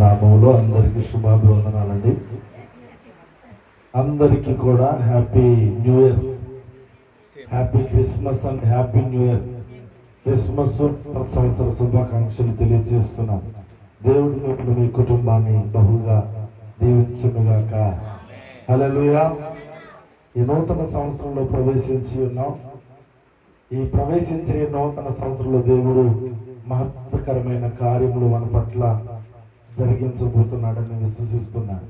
నామములో అందరికీ శుభాభివందనాలండి. అందరికీ కూడా happy new year, happy Christmas and happy new year. Christmas సంవత్సర శుభాకాంక్షలు తెలియజేస్తున్నాం. దేవుడి ఇప్పుడు మీ కుటుంబాన్ని బహుగా దీవించునుగాక. హల్లెలూయా. ఈ నూతన సంవత్సరంలో ప్రవేశించి ఉన్నాం. ఈ ప్రవేశించే నూతన సంవత్సరంలో దేవుడు మహత్కరమైన కార్యములు మన పట్ల జరిగించబోతున్నాడని విశ్వసిస్తున్నాను.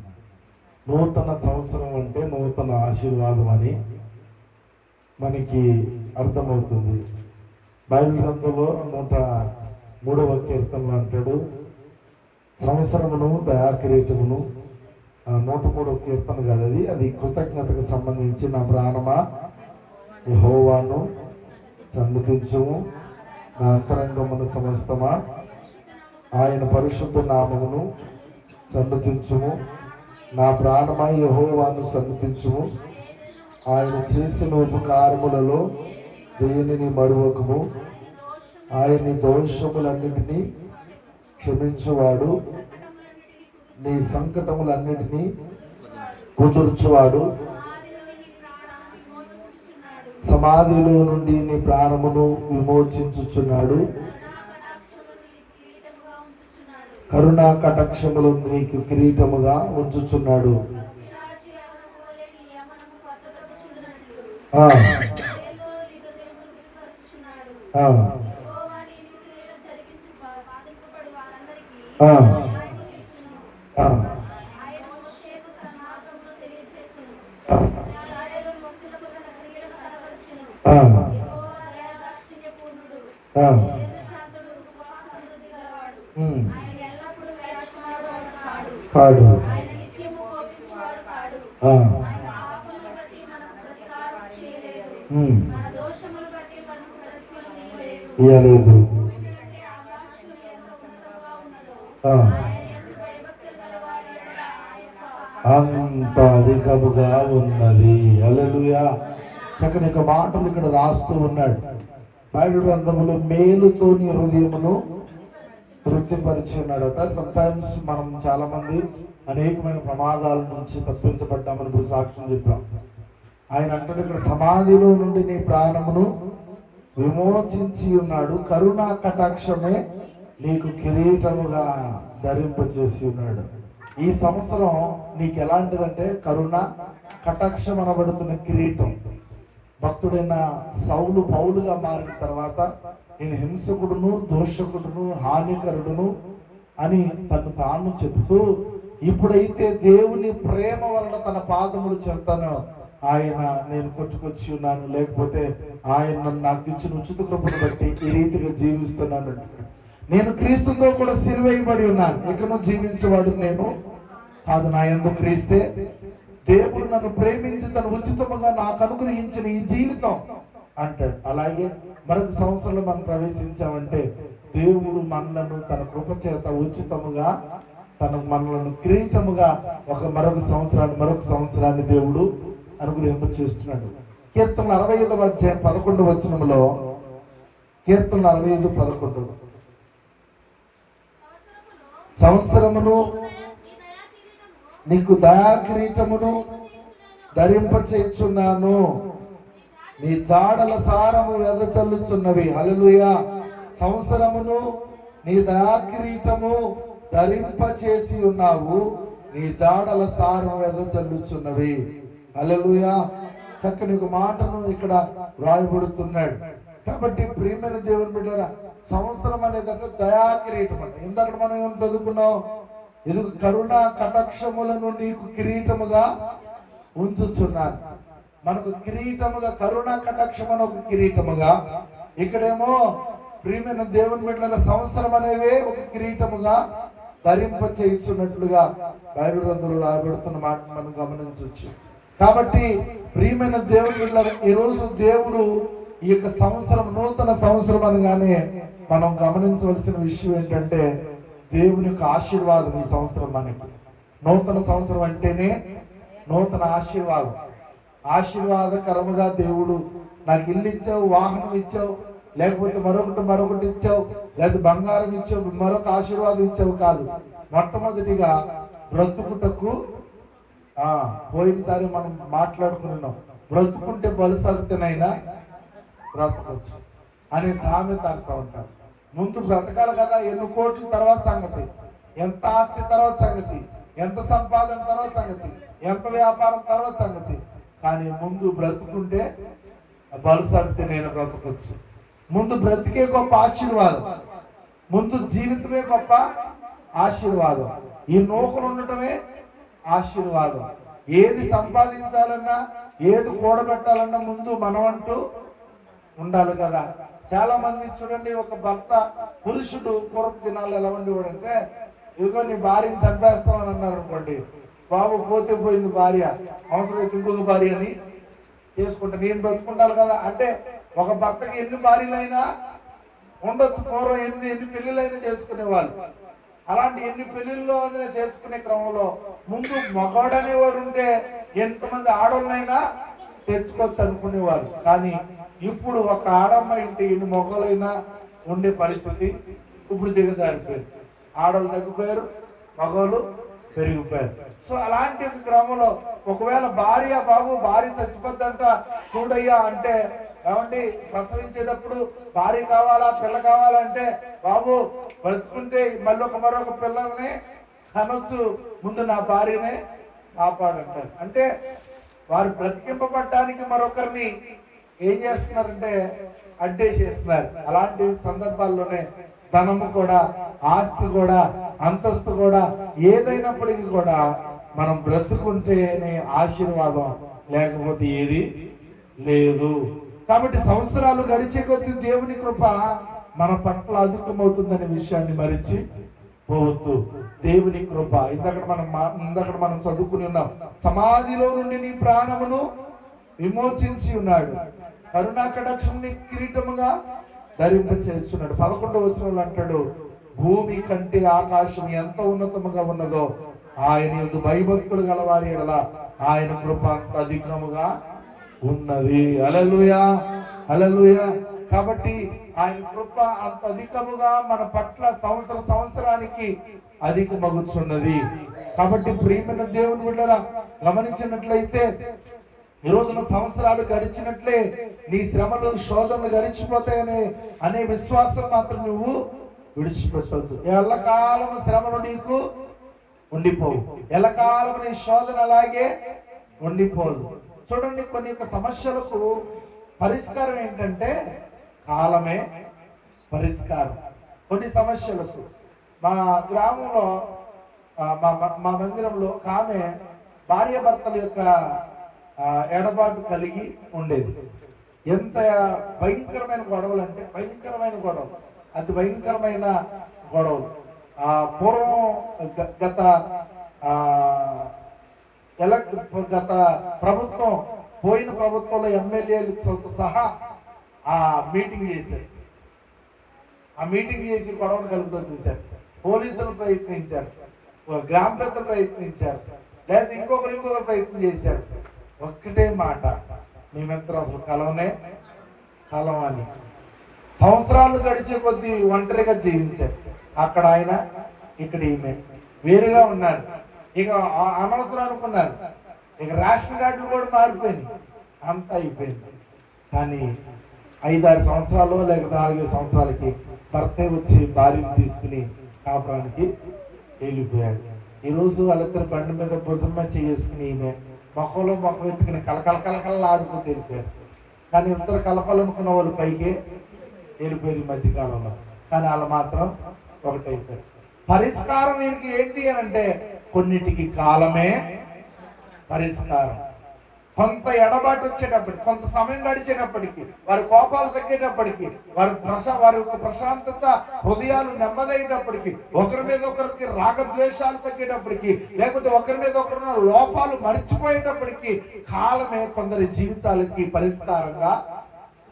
నూతన సంవత్సరం అంటే నూతన ఆశీర్వాదం అని మనకి అర్థమవుతుంది. బైబిల్ గ్రంథంలో 103వ కీర్తనలో అంటాడు, సంవత్సరమును దయాకిరీటమును. 103వ కీర్తన కాదు అది కృతజ్ఞతకు సంబంధించి, నా ప్రాణమా యెహోవాను సన్నుతించుము, నా అంతరంగమును సమస్తమా ఆయన పరిశుద్ధ నామమును సన్నుతించుము. నా ప్రాణమా యెహోవాను సన్నుతించుము, ఆయన చేసిన ఉపకారములలో దేనిని మరువకము. ఆయన దోషములన్నిటినీ క్షమించువాడు, నీ సంకటములన్నిటినీ కుదుర్చువాడు, సమాధిలో నుండి నీ ప్రాణమును విమోచించుచున్నాడు, కరుణా కటాక్షములు నీకు కిరీటముగా ఉంచుచున్నాడు. కాడు ఇయ్యలేదు. అంత అధికముగా ఉన్నది. హల్లెలూయా. చక్కని మాటలు ఇక్కడ రాస్తూ ఉన్నాడు. బైబిల్ గ్రంథములో మేలుతోని హృదయమును తృప్తిపరిచి ఉన్నాడట. సమ్టైమ్స్ మనం చాలా మంది అనేకమైన ప్రమాదాల నుంచి తప్పించబడ్డామని ఇప్పుడు సాక్ష్యం చెప్పాం. ఆయన అంటాడు ఇక్కడ, సమాధిలో నుండి నీ ప్రాణమును విమోచించి ఉన్నాడు, కరుణా కటాక్షమే నీకు కిరీటముగా ధరింపజేసి ఉన్నాడు. ఈ సంవత్సరం నీకు ఎలాంటిదంటే కరుణ కటాక్షం అనబడుతున్న కిరీటం. భక్తుడైన సౌలు పౌలుగా మారిన తర్వాత నేను హింసకుడును, దోషకుడును, హానికరుడును అని తను తాను చెబుతూ, ఇప్పుడైతే దేవుని ప్రేమ వలన తన పాదములు చెప్తాను ఆయన నేను కొట్టుకొచ్చి ఉన్నాను, లేకపోతే ఆయన నాకు ఇచ్చిన ఉచిత కృపను బట్టి ఈ రీతిగా జీవిస్తున్నాను. నేను క్రీస్తుతో కూడా సిలువేయబడి ఉన్నాను, ఇకను జీవించేవాడు నేను కాదు, నా యందు క్రీస్తే. దేవుడు నన్ను ప్రేమించి తను ఉచితముగా నాకు అనుగ్రహించిన ఈ జీవితం అంటాడు. అలాగే మరొక సంవత్సరంలో మనం ప్రవేశించామంటే దేవుడు మనలను తన కృప చేత ఉచితముగా మనలను కిరీటముగా మరొక సంవత్సరాన్ని దేవుడు అనుగ్రహింప చేస్తున్నాడు. కీర్తన 65వ అధ్యాయం 11వ వచనములో, కీర్తన 65:11, సంవత్సరమును నీకు దయా కిరీటమును ధరింపచేయుచున్నాను, నీ జాడల సారము వెదజల్లుచున్నవి. హల్లెలూయా. సంవత్సరమును నీ దయా కిరీటము ధరింపచేసి ఉన్నావు, నీ జాడల సారము వెదజల్లుచున్నవి. హల్లెలూయా. చక్కని ఒక మాటను ఇక్కడ రాయబడుతున్నాడు. కాబట్టి ప్రియమైన దేవుని బిడ్డలారా, సంవత్సరం అనేదంటే దయా కిరీటం అంటే, ఇందాక మనం ఏం చదువుకున్నాం, ఇది కరుణా కటాక్షములను నీకు కిరీటముగా ఉంచుచున్నాను. మనకు కిరీటముగా కరుణా కటాక్షం అని ఒక కిరీటముగా, ఇక్కడేమో ప్రియమైన దేవుని బిడ్డల సంవత్సరం అనేవే ఒక కిరీటముగా ధరింప చేయుచున్నట్లుగా బైబిల్ గ్రంథంలో రాయబడుతున్న మాట మనం గమనించవచ్చు. కాబట్టి ప్రియమైన దేవుని బిడ్డల, ఈరోజు దేవుడు ఈ యొక్క సంవత్సరం నూతన సంవత్సరం అనగానే మనం గమనించవలసిన విషయం ఏంటంటే, దేవుని యొక్క ఆశీర్వాదం ఈ సంవత్సరం మనకి. నూతన సంవత్సరం అంటేనే నూతన ఆశీర్వాదం. ఆశీర్వాదకరముగా దేవుడు నాకు ఇల్లు ఇచ్చావు, వాహనం ఇచ్చావు, లేకపోతే మరొకటి ఇచ్చావు, లేదా బంగారం ఇచ్చావు, మరొక ఆశీర్వాదం ఇచ్చావు కాదు. మొట్టమొదటిగా బ్రతుకుటకు పోయినసారి మనం మాట్లాడుకున్నాం, బ్రతుకుంటే బలుసగితేనైనా బ్రతకొచ్చు అనే సామెత అంటూ ఉంటారు. ముందు బ్రతకాలి కదా, ఎన్ని కోట్ల తర్వాత సంగతి, ఎంత ఆస్తి తర్వాత సంగతి, ఎంత సంపాదన తర్వాత సంగతి, ఎంత వ్యాపారం తర్వాత సంగతి, కానీ ముందు బ్రతుకుంటే బలుసగితే నేను బ్రతకొచ్చు. ముందు బ్రతికే గొప్ప ఆశీర్వాదం, ముందు జీవితమే గొప్ప ఆశీర్వాదం, ఈ నూకలు ఉండటమే ఆశీర్వాదం. ఏది సంపాదించాలన్నా ఏది కూడబెట్టాలన్నా ముందు మనం అంటూ ఉండాలి కదా. చాలా మంది చూడండి, ఒక భర్త పురుషుడు పూర్వపు దినాలు ఎలా ఉండేవాడు అంటే, ఇదిగో నీ భార్యని చంపేస్తామని అన్నారు అనుకోండి, బాబు పోతే పోయింది భార్య, అవసరమైతే ఇంకొక భార్య అని చేసుకుంటా నేను బ్రతుకుంటాను కదా. అంటే ఒక భర్తకి ఎన్ని భార్యలైనా ఉండొచ్చు, పూర్వం ఎన్ని పెళ్లిళ్ళైనా చేసుకునేవాళ్ళు. అలాంటి ఎన్ని పెళ్లిళ్ళలో చేసుకునే క్రమంలో ముందు మగవాడనేవాడు ఉంటే ఎంతమంది ఆడవాళ్ళైనా తెచ్చుకోవచ్చు అనుకునేవారు. కానీ ఇప్పుడు ఒక ఆడమ్మాయి ఉంటే ఎన్ని మగవాళ్ళైనా ఉండే పరిస్థితి ఇప్పుడు దిగజారిపోయింది. ఆడవాళ్ళు తగ్గిపోయారు, మగవాళ్ళు పెరిగిపోయారు. సో అలాంటి క్రమంలో ఒకవేళ భార్య చచ్చిపోద్దంట చూడయ్యా అంటే, ఏమండి ప్రసవించేటప్పుడు భార్య కావాలా పిల్ల కావాలంటే, బాబు బ్రతుకుంటే మరొక పిల్లల్ని కనొచ్చు, ముందు నా భార్యనే కాపాడంటారు. అంటే వారు బ్రతికింపబడటానికి మరొకరిని ఏం చేస్తున్నారంటే అడ్డేసేస్తున్నారు. అలాంటి సందర్భాల్లోనే ధనము కూడా, ఆస్తి కూడా, అంతస్తు కూడా, ఏదైనప్పటికీ కూడా మనం బ్రతుకుంటేనే ఆశీర్వాదం, లేకపోతే ఏది లేదు. కాబట్టి సంవత్సరాలు గడిచే కొద్దీ దేవుని కృప మన పట్ల అధికమవుతుందనే విషయాన్ని మరిచి పోవద్దు. దేవుని కృప ఇందక్కడ మనం చదువుకుని ఉన్నాం, సమాధిలో నుండి నీ ప్రాణమును విమోచించి ఉన్నాడు, కరుణా కటాక్షముని కిరీటముగా ధరింపచేస్తున్నాడు. 11వ వచనంలో అంటాడు, భూమి కంటే ఆకాశం ఎంత ఉన్నతముగా ఉన్నదో ఆయన యందు భయభక్తులు గలవారి ఎడల ఆయన కృప అంత అధికముగా ఉన్నది. హల్లెలూయా, హల్లెలూయా. కాబట్టి ఆయన కృప అంత అధికముగా మన పట్ల సంవత్సరానికి అధికమగుచున్నది. కాబట్టి ప్రియమైన దేవుని బిడ్డలారా, గమనించినట్లయితే ఈ రోజున సంవత్సరాలు గడిచినట్లే నీ శ్రమలు శోధనలు గడిచిపోతాయనే అనే విశ్వాసం మాత్రం నువ్వు విడిచిపెట్టవద్దు. ఎల్లకాలం శ్రమలు నీకు ఉండిపోవు, ఎల్లకాలం నీ శోధన అలాగే ఉండిపోదు. చూడండి, కొన్ని సమస్యలకు పరిష్కారం ఏంటంటే కాలమే పరిష్కారం. కొన్ని సమస్యలకు మా గ్రామంలో మా మందిరంలో ఒక ఆమె భార్యాభర్తల యొక్క ఎడబాటు కలిగి ఉండేది. ఎంత భయంకరమైన గొడవలు అంటే భయంకరమైన గొడవలు, అతి భయంకరమైన గొడవలు. పూర్వం గత ప్రభుత్వం, పోయిన ప్రభుత్వంలో ఎమ్మెల్యేలతో సహా మీటింగ్ చేశారు. ఆ మీటింగ్ చేసి గొడవలు కలుపుతూ చూశారు. పోలీసులు ప్రయత్నించారు, గ్రామ పెద్దలు ప్రయత్నించారు, లేదా ఇంకొకరు ప్రయత్నం చేశారు. ఒక్కటే మాట, మేమిద్దరం అసలు కలం అని. సంవత్సరాలు గడిచే కొద్దీ ఒంటరిగా జీవించారు. అక్కడ ఆయన, ఇక్కడ ఈమె వేరుగా ఉన్నారు. ఇక అనవసరం అనుకున్నారు. ఇక రేషన్ కార్డులు కూడా మారిపోయినాయి, అంతా అయిపోయింది. కానీ 5-6 సంవత్సరాలు లేక 4-5 సంవత్సరాలకి భర్తే వచ్చి భార్యను తీసుకుని కాపురానికి వెళ్ళిపోయాడు. ఈరోజు వాళ్ళిద్దరు బండి మీద భుజం మీద చేసుకుని ఈమె మొక్కలో మొక్క పెట్టుకుని కలకల ఆడుకుంటూ వెళ్ళిపోయారు. కానీ ఇద్దరు కలపాలనుకున్న వాళ్ళు పైకి వెళ్ళిపోయారు ఈ మధ్యకాలంలో. కానీ వాళ్ళు మాత్రం ఒకటైపోయారు. పరిష్కారం వీరికి ఏంటి అని అంటే, కొన్నిటికి కాలమే పరిష్కారం. కొంత ఎడబాటు వచ్చేటప్పటికి, కొంత సమయం గడిచేటప్పటికి, వారి కోపాలు తగ్గేటప్పటికి, వారి యొక్క ప్రశాంతత, హృదయాలు నెమ్మదయ్యేటప్పటికి, ఒకరి మీద ఒకరికి రాగద్వేషాలు తగ్గేటప్పటికి, లేకపోతే ఒకరి మీద ఒకరున్న లోపాలు మర్చిపోయేటప్పటికి కాలమే కొందరి జీవితాలకి పరిష్కారంగా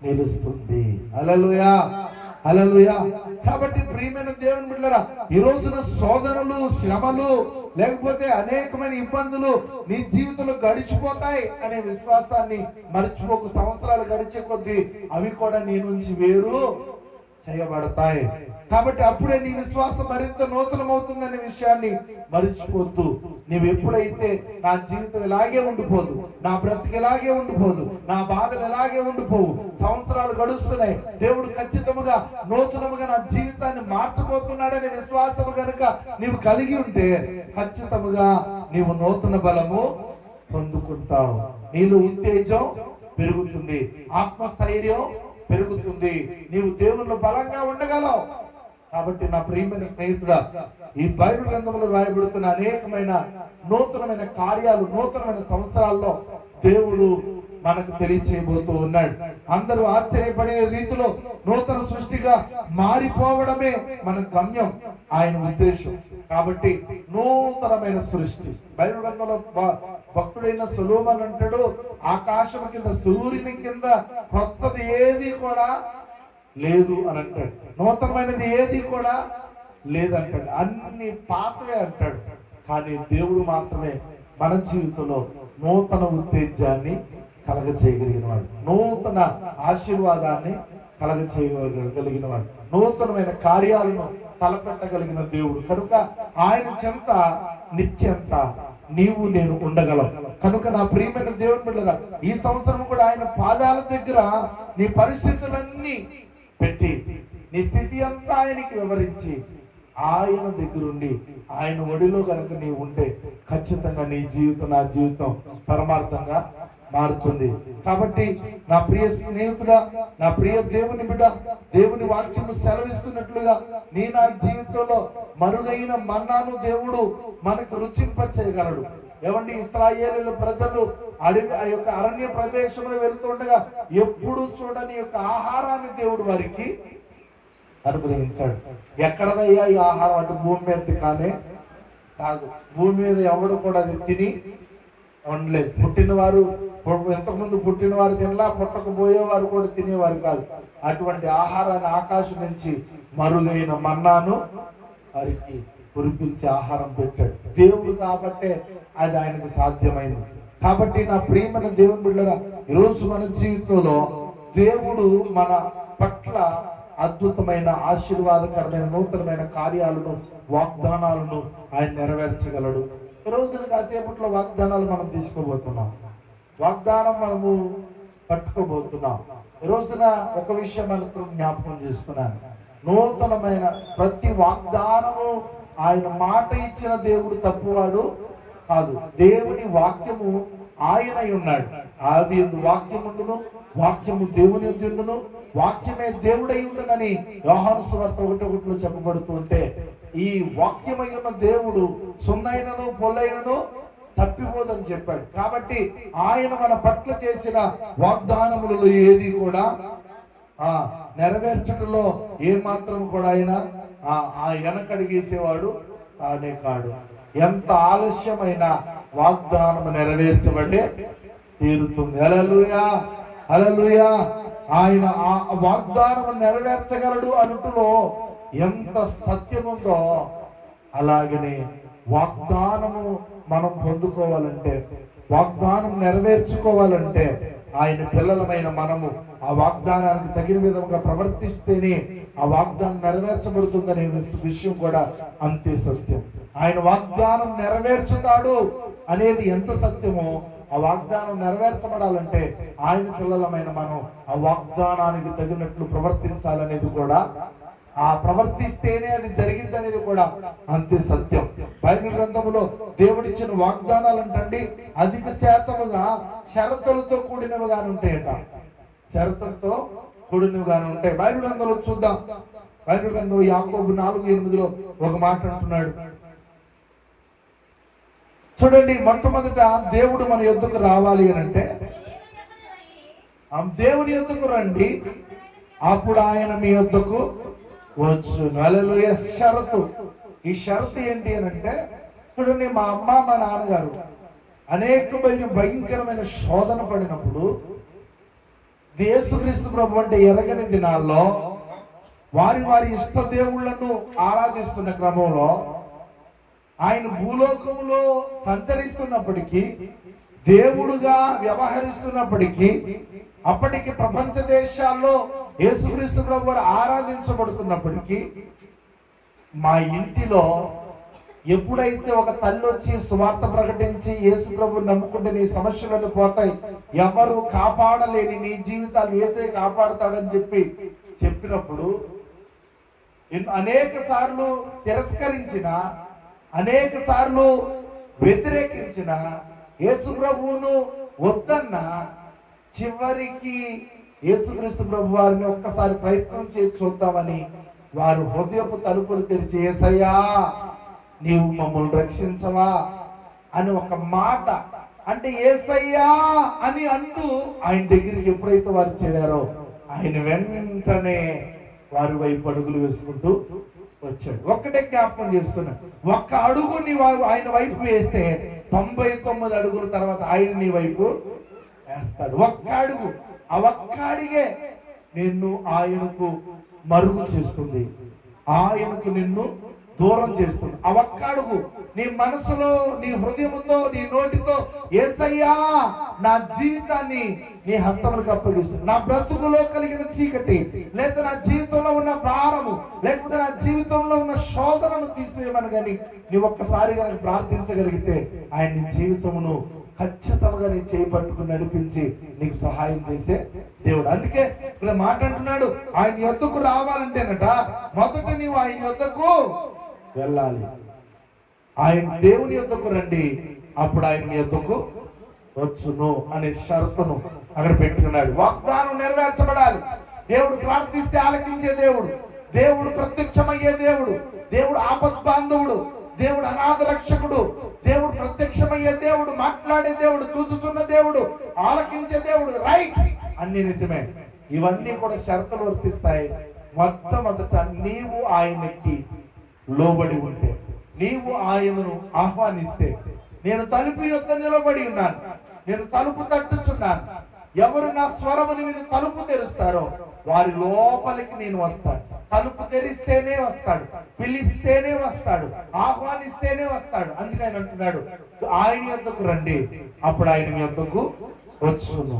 నిలుస్తుంది. హల్లెలూయా, హల్లెలూయా. కాబట్టి ప్రియమైన దేవుని బిడ్డలారా, ఈ రోజున శోధనలు, శ్రమలు, లేకపోతే అనేకమైన ఇబ్బందులు నీ జీవితంలో గడిచిపోతాయి అనే విశ్వాసాన్ని మర్చిపోకు. సంవత్సరాలు గడిచే కొద్దీ అవి కూడా నీ నుంచి వేరు చేయబడతాయి. కాబట్టి అప్పుడే నీ విశ్వాసం మరింత నూతనమవుతుందనే విషయాన్ని మరిచిపోతూ, నీవు ఎప్పుడైతే నా జీవితం ఇలాగే ఉండిపోదు, నా బ్రతికి ఇలాగే ఉండిపోదు, నా బాధలు ఇలాగే ఉండిపోవు, సంవత్సరాలు గడుస్తున్నాయి, దేవుడు ఖచ్చితంగా నూతనముగా నా జీవితాన్ని మార్చబోతున్నాడనే విశ్వాసము కనుక నీవు కలిగి ఉంటే ఖచ్చితంగా నీవు నూతన బలము పొందుకుంటావు. నీలో ఉత్తేజం పెరుగుతుంది, ఆత్మస్థైర్యం పెరుగుతుంది, నీవు దేవుళ్ళు బలంగా ఉండగలవు. కాబట్టి నా ప్రియమైన స్నేహితుడా, ఈ బైబిల్ గ్రంథంలో రాయబడుతున్న అనేకమైన నూతనమైన కార్యాలు నూతనమైన సంవత్సరాల్లో దేవుడు మనకు తెలియచేయబోతూ ఉన్నాడు. అందరూ ఆశ్చర్యపడే రీతిలో నూతన సృష్టిగా మారిపోవడమే మన గమ్యం, ఆయన ఉద్దేశం. కాబట్టి నూతనమైన సృష్టి బైబిల్ గ్రంథంలో భక్తుడైన సొలొమోను అంటాడు, ఆకాశం కింద సూర్యుని కింద కొత్తది ఏది కూడా లేదు అని అంటాడు, నూతనమైనది ఏది కూడా లేదంటాడు, అన్ని పాతవే అంటాడు. కానీ దేవుడు మాత్రమే మన జీవితంలో నూతన ఉత్తేజాన్ని కలగచేయగలిగిన వాడు, నూతన ఆశీర్వాదాన్ని కలగచేయగలిగిన వాడు, నూతనమైన కార్యాలను తలపెట్టగలిగిన దేవుడు. కనుక ఆయన చెంత నిత్యంత నీవు నేను ఉండగలం. కనుక నా ప్రియమైన దేవుని బిడ్డలారా, ఈ సంవత్సరం కూడా ఆయన పాదాల దగ్గర నీ పరిస్థితులన్నీ పెట్టి నీ స్థితి అంతా ఆయనకి వివరించి ఆయన దగ్గరుండి ఆయన ఒడిలో కనుక నీవు ఉంటే ఖచ్చితంగా నీ జీవితం నా జీవితం పరమార్థంగా మారుతుంది. కాబట్టి నా ప్రియ స్నేహితుడా, నా ప్రియ దేవుని బిడ్డ, దేవుని వాక్యము సెలవిస్తున్నట్లుగా నీ నా జీవితంలో మరుగైన మన్నాను దేవుడు మనకు రుచింపచేయగలడు. ఏమండి, ఇశ్రాయేలు ప్రజలు ఆ యొక్క అరణ్య ప్రదేశంలో వెళ్తుండగా ఎప్పుడు చూడని యొక్క ఆహారాన్ని దేవుడు వారికి అనుగ్రహించాడు. ఎక్కడదయ్యా ఈ ఆహారం అంటే భూమి మీద కానే కాదు, భూమి మీద ఎవడు కూడా అది తిని ఉండలేదు. పుట్టినవారు ఎంతకుముందు పుట్టినవారు తినలా, పుట్టకపోయేవారు కూడా తినేవారు కాదు. అటువంటి ఆహారాన్ని ఆకాశం నుంచి మరుగైన మన్నాను వారికి కురిపించి ఆహారం పెట్టాడు దేవుడు. కాబట్టే అది ఆయనకు సాధ్యమైంది. కాబట్టి నా ప్రియమైన దేవుని బిడ్డలారా, ఈరోజు మన జీవితంలో దేవుడు మన పట్ల అద్భుతమైన ఆశీర్వాదకరమైన నూతనమైన కార్యాలను వాగ్దానాలను ఆయన నెరవేర్చగలడు. ఈ రోజున కాసేపట్లో వాగ్దానాలు మనం తీసుకోబోతున్నాం, వాగ్దానం మనము పట్టుకోబోతున్నాం. ఈ రోజున ఒక విషయం మనకు జ్ఞాపకం చేస్తున్నాను, నూతనమైన ప్రతి వాగ్దానము ఆయన మాట ఇచ్చిన దేవుడు తప్పువాడు కాదు. దేవుని వాక్యము ఆయన ఉన్నాడు. ఆది యందు వాక్యముండును, వాక్యము దేవుని యందుండును, వాక్యమే దేవుడై ఉండునని యోహాను సువార్త 1:1 చెప్పబడుతూ ఉంటే, ఈ వాక్యమై ఉన్న దేవుడు సున్నైనను పొల్లైనను తప్పిపోదని చెప్పాడు. కాబట్టి ఆయన మన పట్ల చేసిన వాగ్దానములలో ఏది కూడా నెరవేర్చడంలో ఏమాత్రం కూడా ఆయన వెనకడిగేసేవాడు కానే కాడు. ఎంత ఆలస్యమైన వాగ్దానం నెరవేర్చబడే తీరుతుంది. హల్లెలూయా, హల్లెలూయా. ఆయన ఆ వాగ్దానం నెరవేర్చగలడు అనుటలో ఎంత సత్యముందో, అలాగనే వాగ్దానము మనం పొందుకోవాలంటే, వాగ్దానం నెరవేర్చుకోవాలంటే ఆయన పిల్లలమైన మనము ఆ వాగ్దానానికి తగిన విధంగా ప్రవర్తిస్తేనే ఆ వాగ్దానం నెరవేర్చబడుతుందనే విషయం కూడా అంతే సత్యం. ఆయన వాగ్దానం నెరవేర్చుతాడు అనేది ఎంత సత్యమో, ఆ వాగ్దానం నెరవేర్చబడాలంటే ఆయన పిల్లలమైన మనం ఆ వాగ్దానానికి తగినట్లు ప్రవర్తించాలనేది కూడా, ఆ ప్రవర్తిస్తేనే అది జరిగింది అనేది కూడా అంతే సత్యం. బైబిల్ గ్రంథంలో దేవుడిచ్చిన వాగ్దానాలు అంటండి అధిక శాతముగా షరతులతో కూడినవిగానే ఉంటాయట, షరతులతో కూడినవిగానే ఉంటాయి. బైబిల్ గ్రంథంలో చూద్దాం. బైబిల్ గ్రంథంలో యాకోబు 4:8 ఒక మాట అంటున్నాడు. చూడండి, మొట్టమొదట దేవుడు మన యొద్దకు రావాలి అని అంటే దేవుని యొద్దకు రండి, అప్పుడు ఆయన మీ యొద్దకు వచ్చును. హల్లెలూయా. షరతు. ఈ షరతు ఏంటి అని అంటే, చూడండి, మా అమ్మ మా నాన్నగారు అనేకమైన భయంకరమైన శోధన పడినప్పుడు యేసుక్రీస్తు ప్రభు అంటే ఎరగని దినాల్లో వారి వారి ఇష్ట దేవుళ్లను ఆరాధిస్తున్న క్రమంలో ఆయన భూలోకంలో సంచరిస్తున్నప్పటికీ దేవుడుగా వ్యవహరిస్తున్నప్పటికీ, అప్పటికి ప్రపంచ దేశాల్లో యేసుక్రీస్తు ప్రభు వారు ఆరాధించబడుతున్నప్పటికీ, మా ఇంటిలో ఎప్పుడైతే ఒక తల్లి వచ్చి సువార్త ప్రకటించి యేసు ప్రభు నమ్ముకుంటే నీ సమస్యలను పోతాయి, ఎవరు కాపాడలేని నీ జీవితాలు యేసే కాపాడుతాడని చెప్పినప్పుడు అనేక సార్లు తిరస్కరించిన, అనేక సార్లు వ్యతిరేకించిన, యేసు ప్రభువును వద్దన్న, చివరికి యేసుక్రీస్తు ప్రభు వారిని ఒక్కసారి ప్రయత్నం చేసి చూద్దామని వారు హృదయపు తలుపులు తెరిచి, యేసయ్యా నీవు మమ్మల్ని రక్షించవా అని ఒక మాట అంటే యేసయ్యా అని అంటూ ఆయన దగ్గరికి ఎప్పుడైతే వారు చేరారో, ఆయన వెంటనే వారి వైపు అడుగులు వేసుకుంటూ వచ్చాడు. ఒక్కటే జ్ఞాపకం చేస్తున్నా, ఒక్క అడుగు నీ ఆయన వైపు వేస్తే 99 అడుగుల తర్వాత ఆయన నీ వైపు వేస్తాడు. ఒక్క అడుగు, ఆ ఒక్క అడిగే నిన్ను ఆయనకు మరుగు చేస్తుంది, ఆయనకు నిన్ను దూరం చేస్తుంది. ఆ ఒక్క అడుగు నీ మనసులో, నీ హృదయంతో, నీ నోటితో యేసయ్యా నా జీవితాన్ని నీ హస్తములకు అప్పగిస్తుంది, నా బ్రతుకులో కలిగిన చీకటి, లేదా నా జీవితంలో ఉన్న భారము, లేకపోతే నా జీవితంలో ఉన్న శోధనను తీసివేయమని కానీ నీ ఒక్కసారి కనుక ప్రార్థించగలిగితే ఆయన నీ జీవితమును ఖచ్చితంగా నీ చేయి పట్టుకుని నడిపించి నీకు సహాయం చేసే దేవుడు. అందుకే ఇక్కడ మాట అంటున్నాడు, ఆయన యొద్దకు రావాలంటేనట మొదట నీవు ఆయన యొద్దకు వెళ్ళాలి. ఆయన దేవుని యొద్దకు రండి, అప్పుడు ఆయన యొద్దకు వచ్చును అనే షరతును అక్కడ పెట్టుకున్నాడు. వాగ్దానం నెరవేర్చబడాలి. దేవుడు ప్రార్థిస్తే ఆలకించే దేవుడు, దేవుడు ప్రత్యక్షమయ్యే దేవుడు, దేవుడు ఆపద్బాంధవుడు, దేవుడు అనాథ రక్షకుడు, దేవుడు ప్రత్యక్షమయ్యే దేవుడు, మాట్లాడే దేవుడు, చూచుచున్న దేవుడు, ఆలకించే దేవుడు. రైట్, అన్ని నిజమే. ఇవన్నీ కూడా షరతులు వర్తిస్తాయి. మొట్టమొదట నీవు ఆయనకి లోబడి ఉంటే, నీవు ఆయనను ఆహ్వానిస్తే, నేను తలుపు యొద్ద నిలబడి ఉన్నాను, నేను తలుపు తట్టుచున్నాను, ఎవరు నా స్వరముని విని తలుపు తెరుస్తారో వారి లోపలికి నేను వస్తాను. తలుపు తెరిస్తేనే వస్తాడు, పిలిస్తేనే వస్తాడు, ఆహ్వానిస్తేనే వస్తాడు. అందుకని అంటున్నాడు, ఆయన యొద్దకు రండి, అప్పుడు ఆయన మీ యొద్దకు వచ్చును.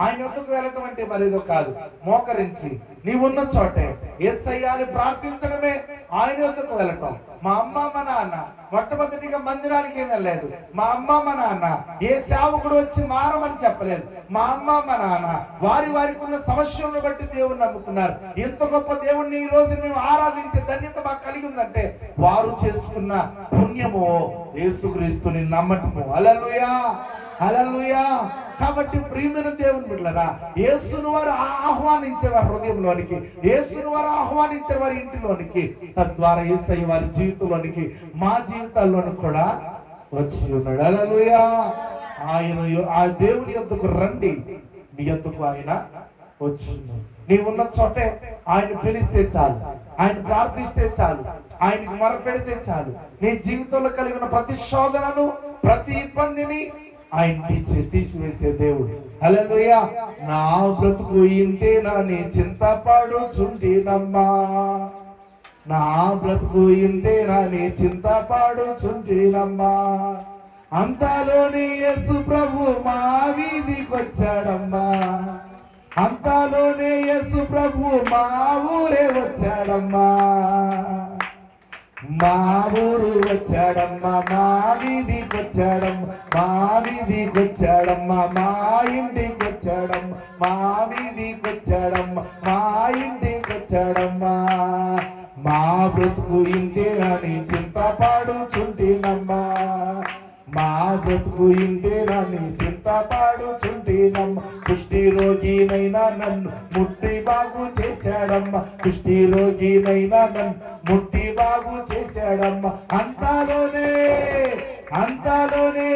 ఆయన యొద్దకు వెళ్ళటం అంటే మరేదో కాదు, మోకరించి నీవున్న చోటే యేసయ్యా అని ప్రార్థించడమే ఆయన యొద్దకు వెళ్ళటం. మా అమ్మ మా నాన్న మొట్టమొదటిగా మందిరానికి ఏం వెళ్ళలేదు. మా అమ్మ మా నాన్న ఏ సేవకుడు వచ్చి మారమని చెప్పలేదు. మా అమ్మ మా నాన్న వారికి ఉన్న సమస్యలను బట్టి దేవుణ్ణి నమ్ముకున్నారు. ఎంత గొప్ప దేవుణ్ణి ఈ రోజు మేము ఆరాధించే ధన్యత మాకు కలిగి ఉందంటే వారు చేసుకున్న పుణ్యము యేసుక్రీస్తుని నమ్మటము. హల్లెలూయా, హల్లెలూయా. కాబట్టి ప్రియమైన దేవుని బిడ్డలారా, యేసును వారు ఆహ్వానించే వారి హృదయంలోనికి, యేసును వారు ఆహ్వానించే వారి ఇంటిలోనికి, తద్వారా యేసయ్య వారి జీవితంలోనికి, మా జీవితాల్లోనికి కూడా వచ్చి ఉన్నాడు. హల్లెలూయా. ఆయన ఆ దేవుని యొద్దకు రండి, మీ యొద్దకు ఆయన వచ్చింది. నీవున్న చోటే ఆయన పిలిస్తే చాలు, ఆయన ప్రార్థిస్తే చాలు, ఆయనకు మొరపెడితే చాలు. నీ జీవితంలో కలిగిన ప్రతి శోధనను, ప్రతి ఇబ్బందిని ఆయన తీసివేసే దేవుడు. హల్లెలూయా. నా బ్రతుకు ఇంతేనా నీ చింతపడుచుంటినమ్మా, నా బ్రతుకు ఇంతేనా నీ చింతపడుచుంటినమ్మా, అంతలోని యేసు ప్రభు మా వీధికొచ్చాడమ్మా, అంతలోనే యేసు ప్రభు మా ఊరే వచ్చాడమ్మా, మా ఊరు వచ్చాడమ్మా, మా వీధికొచ్చాడమ్మా, మా వీధికొచ్చాడమ్మా, మా ఇంటికొచ్చాడమ్మా, మా వీధికొచ్చాడమ్మా, మా ఇంటికొచ్చాడమ్మా, మా బ్రతుకు ఇంతేనా నీ చింతపడుచుంటినమ్మా, మా బ్రతుకు ఇంతేనా నీ చింతపడుచుంటినమ్మా, కుష్టి రోగినైనా నన్ను ముట్టి బాగు చేశాడమ్మా, కుష్టి రోగినైనా నన్ను ముట్టి బాగు చేశాడమ్మా, అంతలోనే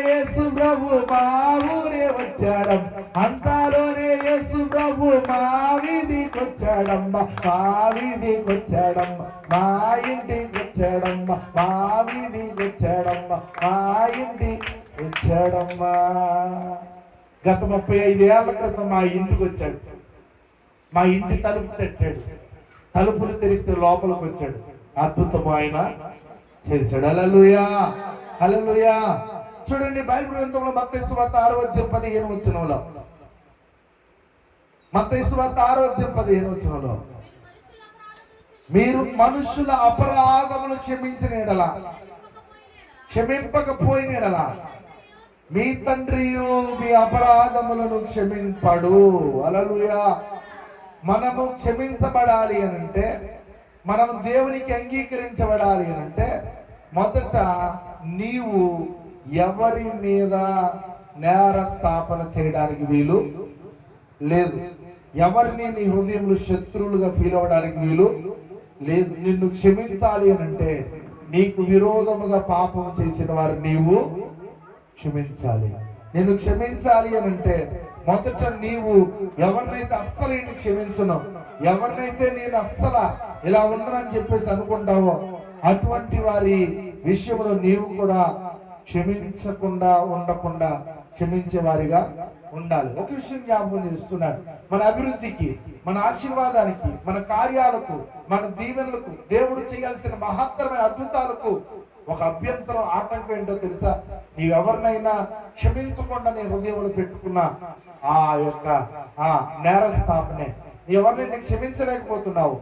యేసు ప్రభు మా ఊరే వచ్చాడమ్మా, అంతలోనే యేసు ప్రభు మా వీధికొచ్చాడమ్మా, మా వీధికొచ్చాడమ్మా, మా ఇంటికి వచ్చాడమ్మా, మా వీధికొచ్చాడమ్మా, మా ఇంటికి వచ్చాడమ్మా. గత 35 ఏళ్ల క్రితం మా ఇంటికి వచ్చాడు. మా ఇంటి తలుపు తట్టాడు, తలుపులు తెరిస్తే లోపలికి వచ్చాడు. అద్భుతము ఆయన చేశాడు. హల్లెలూయా, హల్లెలూయా. చూడండి బైబిల్ గ్రంథంలో మత్తయి సువార్త 6:15 మత్తయి సువార్త 6:15 మీరు మనుషుల అపరాధములు క్షమింపకపోయిన ఎడల మీ తండ్రియు మీ అపరాధములను క్షమింపడు. హల్లెలూయా. మనము క్షమించబడాలి అనంటే, మనం దేవునికి అంగీకరించబడాలి అనంటే, మొదట నీవు ఎవరి మీద నేర స్థాపన చేయడానికి వీలు లేదు. ఎవరిని నీ హృదయంలో శత్రువులుగా ఫీల్ అవ్వడానికి వీలు లేదు. నిన్ను క్షమించాలి అనంటే నీకు విరోధముగా పాపం చేసిన వారు నీవు క్షమించాలి. నిన్ను క్షమించాలి అనంటే మొదట నీవు ఎవరినైతే అస్సలు నేను క్షమించను, ఎవరినైతే నేను అస్సలు ఇలా ఉండనని చెప్పేసి అనుకుంటావో అటువంటి వారి విషయంలో నీవు కూడా క్షమించకుండా ఉండకుండా క్షమించే వారిగా ఉండాలి. ఒక విషయం జ్ఞాపకం చేస్తున్నాడు, మన అభివృద్ధికి, మన ఆశీర్వాదానికి, మన కార్యాలకు, మన దీవెనలకు, దేవుడు చేయాల్సిన మహత్తరమైన అద్భుతాలకు ఒక అభ్యంతరం, ఆటంకం ఏంటో తెలుసా? నీవెవరినైనా క్షమించకుండా నీ హృదయంలో పెట్టుకున్న ఆ యొక్క నేర స్థాపనే. ఎవరినైతే క్షమించలేకపోతున్నావు,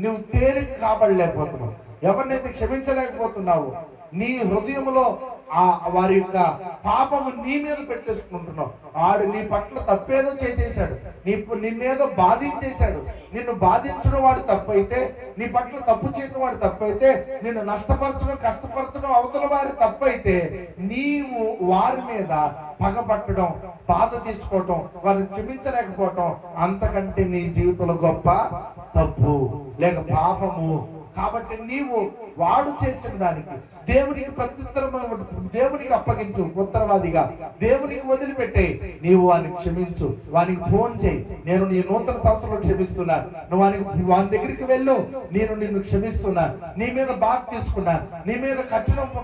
నువ్వు తేలిక కాబడలేకపోతున్నావు, ఎవరినైతే క్షమించలేకపోతున్నావు, నీ హృదయంలో వారి యొక్క పాపము నీ మీద పెట్టేసుకుంటున్నావు. వాడు నీ పట్ల తప్పేదో చేసేసాడు, నిన్నేదో బాధించేశాడు. నిన్ను బాధించడం వాడు తప్పైతే, నీ పట్ల తప్పు చేయడం వాడు తప్పైతే, నిన్ను నష్టపరచడం, కష్టపరచడం అవతల వారి తప్పైతే, నీవు వారి మీద పగపట్టడం, బాధ తీసుకోవటం, వారిని క్షమించలేకపోవటం అంతకంటే నీ జీవితంలో గొప్ప తప్పు లేక పాపము. కాబట్టి నీవు వాడు చేసిన దానికి దేవునికి ప్రత్యుత్తరం, దేవునికి అప్పగించు, ఉత్తరవాదిగా దేవునికి వదిలిపెట్టే. నీవు వాడిని క్షమించు, వానికి ఫోన్ చేయి, నేను నీ నూతన సంవత్సరంలో క్షమిస్తున్నాను, నువ్వు వాని దగ్గరికి వెళ్ళు, నేను నిన్ను క్షమిస్తున్నాను, నీ మీద బాధ తీసుకున్నాను, నీ మీద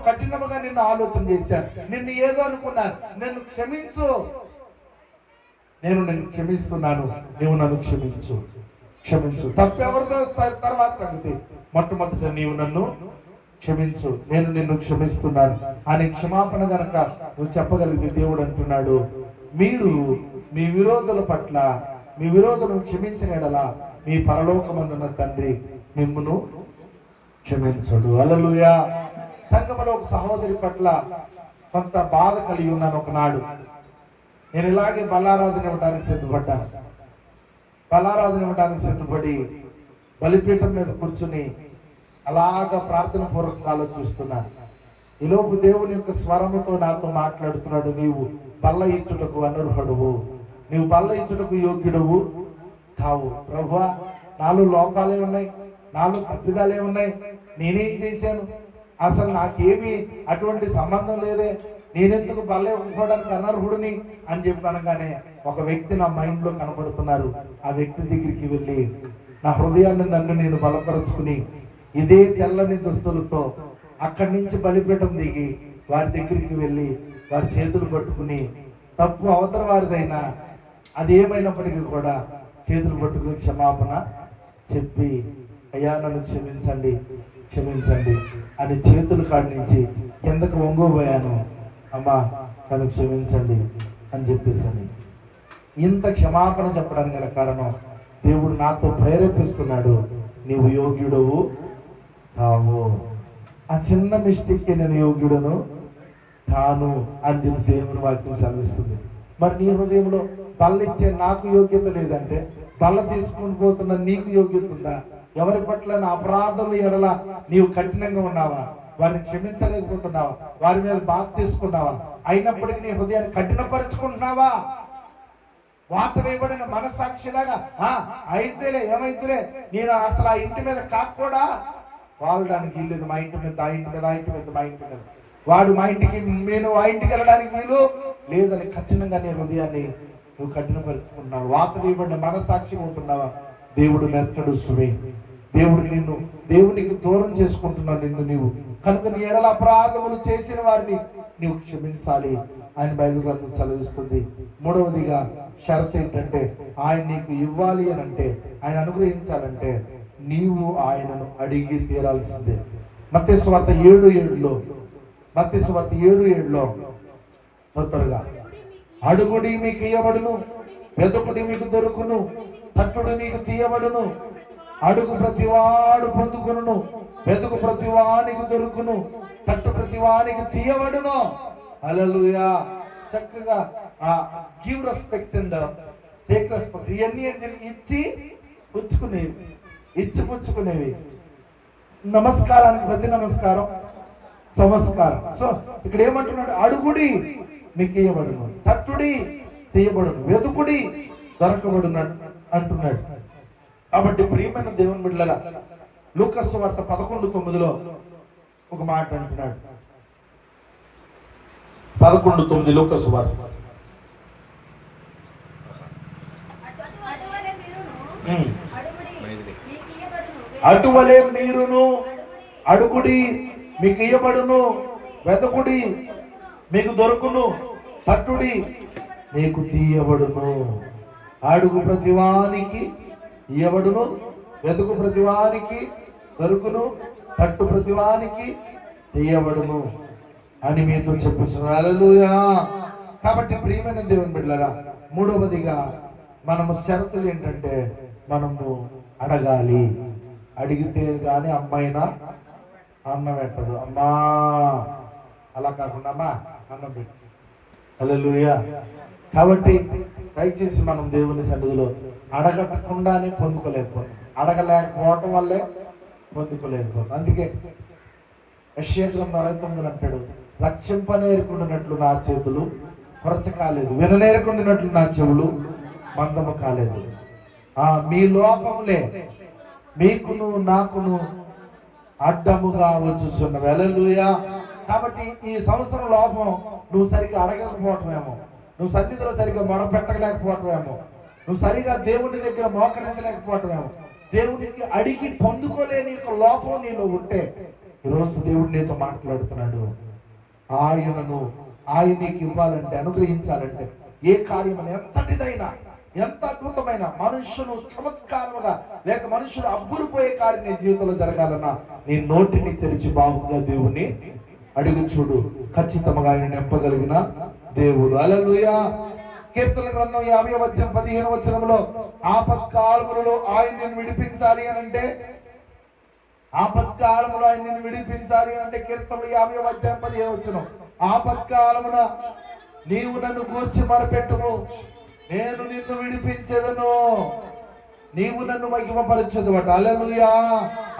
కఠినముగా నిన్ను ఆలోచన చేశాను, నిన్ను ఏదో అనుకున్నాను, నిన్ను క్షమించు, నేను నిన్ను క్షమిస్తున్నాను, నువ్వు నన్ను క్షమించు. తప్పెవరితో తర్వాత సంగతి, మొట్టమొదట నీవు నన్ను క్షమించు, నేను నిన్ను క్షమిస్తున్నాను అని క్షమాపణ గనక నువ్వు చెప్పగలిగితే దేవుడు అంటున్నాడు, మీరు మీ విరోధుల పట్ల మీ విరోధులను క్షమించిన ఎడల మీ పరలోకమందున్న తండ్రి మిమ్మును క్షమించడు. హల్లెలూయా. సంఘములో ఒక సహోదరి పట్ల కొంత బాధ కలిగి ఉన్నాను. ఒకనాడు నేను ఇలాగే బలారాధన ఇవ్వడానికి సిద్ధపడి బలిపీఠం మీద కూర్చుని అలాగా ప్రార్థన పూర్వకంగా ఆలోచిస్తున్నాను. ఈలోపు దేవుని యొక్క స్వరముతో నాతో మాట్లాడుతున్నాడు, నీవు బల్ల ఇచ్చుటకు అనర్హుడువు, నీవు బల్ల ఇచ్చుటకు యోగ్యుడువు కావు. ప్రభువా, నాలో లోపాలే ఉన్నాయి, నాలో తప్పిదాలే ఉన్నాయి, నేనేం చేశాను, అసలు నాకేమీ అటువంటి సంబంధం లేదే, నేనెందుకు బల్ల ఇవ్వడానికి అనర్హుడిని అని చెప్పి అనగానే ఒక వ్యక్తి నా మైండ్లో కనపడుతున్నారు. ఆ వ్యక్తి దగ్గరికి వెళ్ళి నా హృదయాన్ని నన్ను నేను బలపరుచుకుని ఇదే తెల్లని దుస్తులతో అక్కడి నుంచి బలిపీఠం దిగి వారి దగ్గరికి వెళ్ళి వారి చేతులు పట్టుకుని, తప్పు అవతల వారిదైనా అది ఏమైనప్పటికీ కూడా చేతులు పట్టుకుని క్షమాపణ చెప్పి, అయ్యా నన్ను క్షమించండి అని చేతుల కాడి నుంచి కిందకు వంగోబోయాను, అమ్మా నన్ను క్షమించండి అని చెప్పేసాను. ఇంత క్షమాపణ చెప్పడానికి గల కారణం, దేవుడు నాతో ప్రేరేపిస్తున్నాడు, నీవు యోగ్యుడవు కావు, ఆ చిన్న మిస్టేక్కి నేను యోగ్యుడను కాను అని దేవుని వాక్యం సెలవిస్తుంది. మరి నీ హృదయంలో బల్ల ఇచ్చే నాకు యోగ్యత లేదంటే, బల్ల తీసుకుని పోతున్న నీకు యోగ్యత ఉందా? ఎవరి పట్ల నా అపరాధులు ఎడల నీవు కఠినంగా ఉన్నావా? వారిని క్షమించలేకపోతున్నావా? వారి మీద బాధ తీసుకున్నావా? అయినప్పటికీ నీ హృదయాన్ని కఠినపరుచుకుంటున్నావా? వాత వేయబడిన మనసాక్షిలాగా అయితేలే ఏమైతేలే, నేను అసలు ఆ ఇంటి మీద కాకూడా వాడడానికి వీల్లేదు, మా ఇంటి మీద, ఆ ఇంటి మీద, ఆ ఇంటి మీద, మా ఇంటి మీద, వాడు మా ఇంటికి, నేను ఆ ఇంటికి వెళ్ళడానికి వీలు లేదని కఠినంగా నీ హృదయాన్ని నువ్వు కఠినపరుచుకుంటున్నావు. వాత వేయబడిన మనసాక్షి ఉంటున్నావా? దేవుడు మెత్తడు సుమే, దేవునికి దూరం చేసుకుంటున్నావు నిన్ను నీవు. కనుక నీ ఎడల అపరాధములు చేసిన వారిని నీవు క్షమించాలి ఆయన బైబిల్ గ్రంథం సెలవిస్తుంది. మూడవదిగా షరతు ఏంటంటే, ఆయన నీకు ఇవ్వాలి అని అంటే, ఆయన అనుగ్రహించాలంటే నీవు ఆయనను అడిగి తీరాల్సిందే. మత్తయి సువార్త 7:7లో త్వరగా అడుగుడి మీకు ఇయ్యబడును, వెతుకుడి మీకు దొరుకును, తట్టుడు నీకు తీయబడును. అడుగు ప్రతివాడు పొందుకును, వెతుకు ప్రతివానికి దొరుకును, తట్టు ప్రతివానికి తీయబడును. హల్లెలూయా. చక్కగా give respect and take respect, ఇవన్నీ ఏంటంటే ఇచ్చి పుచ్చుకునేవి. నమస్కారానికి ప్రతి నమస్కారం సంస్కారం. సో ఇక్కడ ఏమంటున్నాడు? అడుగుడి మీకు ఇయ్యబడును, తట్టుడి తీయబడును, వెతుకుడి దొరకబడును అంటున్నాడు. కాబట్టి ప్రియమైన దేవుని బిడ్డలారా, లూకా సువార్త 11:9 ఒక మాట అంటున్నాడు. 11:9 లూకా సువార్త. అటువలే మీరును అడుగుడి మీకు ఇయ్యబడును, వెతకుడి మీకు దొరుకును, తట్టుడి మీకు తీయబడును. అడుగు ప్రతివానికి ఇయ్యబడును, వెతుకు ప్రతివానికి దొరుకును, తట్టు ప్రతివానికి తీయబడును అని మీతో చెప్పుచున్నాను. హల్లెలూయా. కాబట్టి ప్రియమైన దేవుని బిడ్డలారా, మూడవదిగా మనము షరతులు ఏంటంటే మనము అడగాలి. అడిగితే కానీ అమ్మాయినా అన్నం పెట్టదు. అమ్మా అలా కాకుండా అమ్మా అన్నం పెట్టు. హల్లెలూయా. కాబట్టి దయచేసి మనం దేవుని సన్నిధిలో అడగకుండానే పొందుకోలేకపోతాం, అడగలేకపోవటం వల్లే పొందుకోలేకపోతాం. అందుకే యెషయా 49 అంటాడు, రక్షింపనేరుకుండినట్లు నా చేతులు కొరచ కాలేదు, విననేరుకుండినట్లు నా చెవులు మందము కాలేదు. మీ లోపములే మీకును నాకును అడ్డముగా వచ్చుచున్నవి. హల్లెలూయా. కాబట్టి ఈ సంవత్సరం లోపం నువ్వు సరిగ్గా అడగకపోవటమేమో, నువ్వు సన్నిధిలో సరిగ్గా మొరపెట్టలేకపోవటమేమో, నువ్వు సరిగా దేవుని దగ్గర మోకరించలేకపోవటమేమో, దేవునికి అడిగి పొందుకోలేని లోపం నీలో ఉంటే ఈరోజు దేవుడు నీతో మాట్లాడుతున్నాడు. ఆయన నీకు ఇవ్వాలంటే, అనుగ్రహించాలంటే, ఏ కార్యమని ఎంతటిదైనా ఎంత అద్భుతమైన మనుషులు చమత్కారముగా లేక మనుషులు అబ్బురుపోయే కార్యం నీ జీవితంలో జరగాలన్నా నీ నోటిని తెరిచి బాగుగా దేవుణ్ణి అడిగి చూడు. ఖచ్చితంగా ఆయన నింపగలిగిన దేవుడు. హల్లెలూయా. కీర్తన గ్రంథం 50:15 ఆపత్కాలములలో ఆయన నిన్ను విడిపించాలి అని అంటే, ఆపత్కాలములో ఆయన నిన్ను విడిపించాలి అని అంటే కీర్తనలు 50:15 ఆపత్కాలమున నీవు నన్ను గూర్చి మొరపెట్టుము, నేను నిన్ను విడిపించెదను, నీవు నన్ను మహిమపరచెదవట. హల్లెలూయా.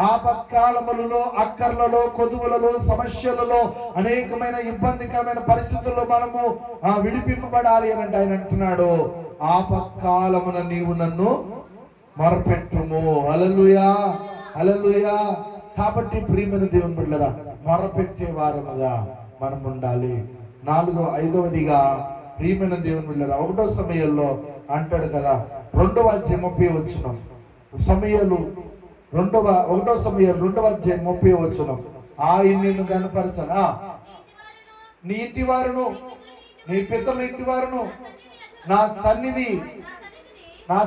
ఆపత్కాలములలో, అక్కర్లలో, కొదువులలో, సమస్యలలో, అనేకమైన ఇబ్బందికరమైన పరిస్థితుల్లో మనము విడిపింపబడాలి అని అంటే ఆయన అంటున్నాడు, ఆపత్కాలమున నీవు నన్ను మొరపెట్టుము. హల్లెలూయా. హల్లెలూయా. కాబట్టి ప్రియమైన దేవుని బిడ్డలారా, మొరపెట్టే వారముగా మనం ఉండాలి. 5వదిగా ప్రియమైన దేవుని బిడ్డలారా, 1 సమయంలో అంటాడు కదా, 2:30 సమయాలు 1 సమయాలు 2:30 ఆయన నిన్ను కనపరచనా, నీ ఇంటి వారును నీ పితరుల ఇంటి వారును నా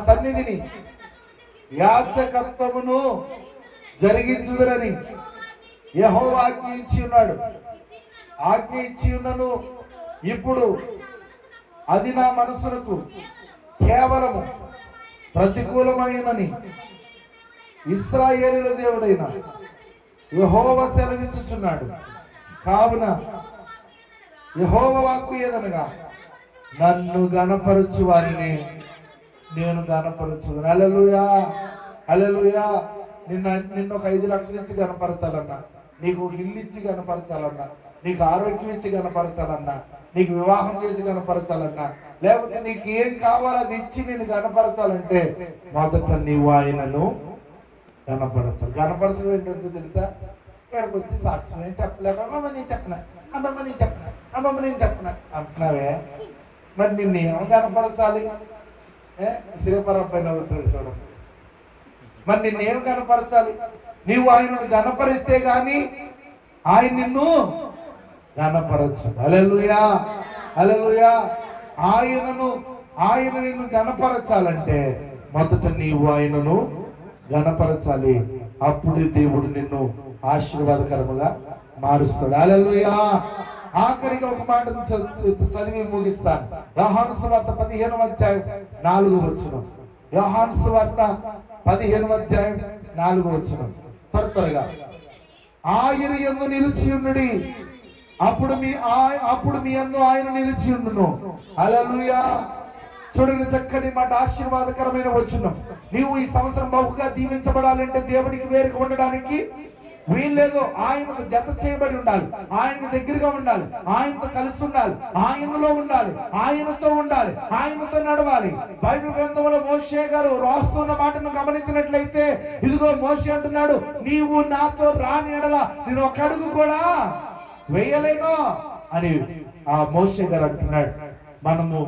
సన్నిధిని యాజకత్వమును జరిగించుదురని యెహోవా ఆజ్ఞ ఇచ్చి ఉన్నాను. ఇప్పుడు అది నా మనసులకు కేవలము ప్రతికూలమైనని ఇశ్రాయేలుల దేవుడైన యెహోవా సెలవిచ్చుచున్నాడు. కావున యెహోవా వాక్కు ఏదనగా, నన్ను గణపరచు వారిని నేను గణపరచుదును. హల్లెలూయా. హల్లెలూయా. నిన్ను ఒక 5 లక్షలు ఇచ్చి గణపరచాలన్నా, నీకు ఇల్లు ఇచ్చి గణపరచాలన్నా, నీకు ఆరోగ్యం ఇచ్చి గణపరచాలన్నా, నీకు వివాహం చేసి గణపరచాలన్నా, లేకపోతే నీకు ఏం కావాలో అది ఇచ్చి నేను గణపరచాలంటే మొదట నీవు ఆయనను గణపరచాలి. గణపరచడం ఏంటంటే తెలుసా? ఇక్కడికి వచ్చి సాక్ష్యం ఏం చెప్పలేక అమ్మమ్మ నేను చెప్పనా, అమ్మమ్మ నేను చెప్పనా, అమ్మమ్మ నేను చెప్పనా అంటున్నావే, మరి నిన్ను ఏమో గణపరచాలి? శ్రీపరపైన చూడం, మరి నిన్నేం గణపరచాలి? నీవు ఆయనను గణపరిస్తే గాని ఆయన నిన్ను గణపరచు. హల్లెలూయా. హల్లెలూయా. ఆయన నిన్ను గణపరచాలంటే మొదట నీవు ఆయనను గణపరచాలి. అప్పుడు దేవుడు నిన్ను ఆశీర్వాదకరముగా మారుస్తాడు. హల్లెలూయా. ఆఖరిగా ఒక మాట చదివి ముగిస్తాను. యోహాను సువార్త 15వ అధ్యాయం 4వ వచనం. యోహాను సువార్త 15వ అధ్యాయం 4వ వచనం. త్వరగా ఆయన యందు నిలిచి ఉండుడి, అప్పుడు మీ యందు ఆయన నిలిచి ఉండును. హల్లెలూయా. చూడండి, చక్కని మాట, ఆశీర్వాదకరమైన వచనం. నీవు ఈ సంవత్సరం బహుగా దీవించబడాలంటే దేవుడికి వేరుగా ఉండడానికి వీల్లేదు. ఆయనకు జత చేయబడి ఉండాలి, ఆయనకు దగ్గరగా ఉండాలి, ఆయనతో కలిసి ఉండాలి, ఆయనలో ఉండాలి, ఆయనతో ఉండాలి, ఆయనతో నడవాలి. బైబిల్ గ్రంథంలో మోషే గారు రాస్తున్న మాటను గమనించినట్లయితే, ఇదిగో మోషే అంటున్నాడు, నీవు నాతో రాని ఎడల నేను ఒక అడుగు కూడా వేయలేను అని ఆ మోషే గారు అంటున్నాడు. మనము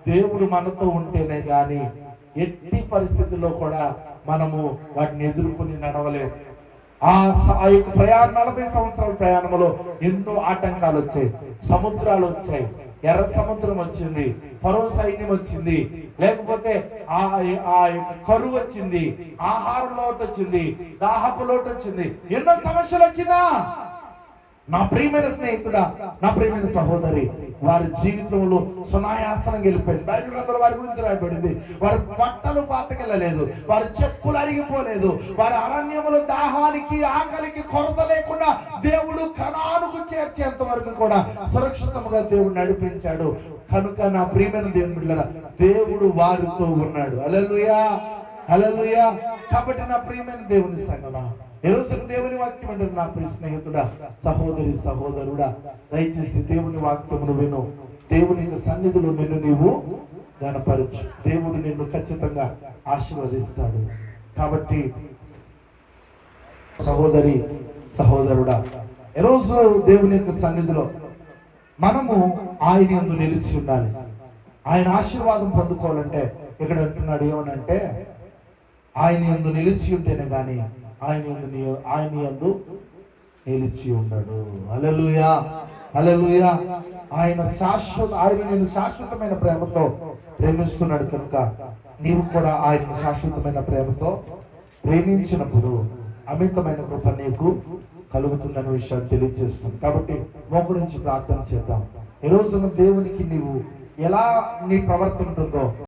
దేవుడు మనతో ఉంటేనే గాని ఎట్టి పరిస్థితుల్లో కూడా మనము వాటిని ఎదుర్కొని నడవలేము. ఆ యొక్క ప్రయాణం 40 సంవత్సరాల ప్రయాణంలో ఎన్నో ఆటంకాలు వచ్చాయి, సముద్రాలు వచ్చాయి, ఎర్ర సముద్రం వచ్చింది, ఫరో సైన్యం వచ్చింది, లేకపోతే ఆ కరువు వచ్చింది, ఆహార లోటు వచ్చింది, దాహపు లోటు వచ్చింది, ఎన్నో సమస్యలు వచ్చినా నా ప్రియమైన స్నేహితుడా, నా ప్రియమైన సహోదరి, వారి జీవితంలో సునాయాసనం గెలిపోయింది. బైబిల్ గ్రంథంలో వారి గురించి రాయబడింది, వారి బట్టలు పాతకెళ్ళలేదు, వారి చెప్పులు అరిగిపోలేదు, వారి అరణ్యములు దాహానికి ఆకలికి కొరత లేకుండా దేవుడు కనానుకు చేర్చేంత వరకు కూడా సురక్షితంగా దేవుడు నడిపించాడు. కనుక నా ప్రియమైన దేవుని బిడ్డలారా, దేవుడు వారితో ఉన్నాడు. హల్లెలూయా, హల్లెలూయా. కాబట్టి నా ప్రియమైన దేవుని సంగమా, ఈరోజు దేవుని వాక్యం అంటే నా ప్రియ స్నేహితుడా, సహోదరి సహోదరుడా, దయచేసి దేవుని వాక్యమును విను. దేవుని సన్నిధిలో నిన్ను నీవు గణపరచు. దేవుడు నిన్ను ఖచ్చితంగా ఆశీర్వదిస్తాడు. కాబట్టి సహోదరి సహోదరుడా, ఈరోజు దేవుని యొక్క సన్నిధిలో మనము ఆయన యందు నిలిచి ఉండాలి. ఆయన ఆశీర్వాదం పొందుకోవాలంటే ఇక్కడ అంటున్నాడు ఏమనంటే, ఆయన యందు నిలిచి ఉంటేనే కానీ ఆయన యందు నిలిచి ఉండడు. హల్లెలూయా, హల్లెలూయా. ఆయన నేను శాశ్వతమైన ప్రేమతో ప్రేమిస్తున్నాడు. కనుక నీవు కూడా ఆయన శాశ్వతమైన ప్రేమతో ప్రేమించినప్పుడు అమితమైన కృప నీకు కలుగుతుందనే విషయాన్ని తెలియజేస్తుంది. కాబట్టి మోకరించి ప్రార్థన చేద్దాం. ఈ రోజున దేవునికి నీవు ఎలా నీ ప్రవర్తన ఉంటుందో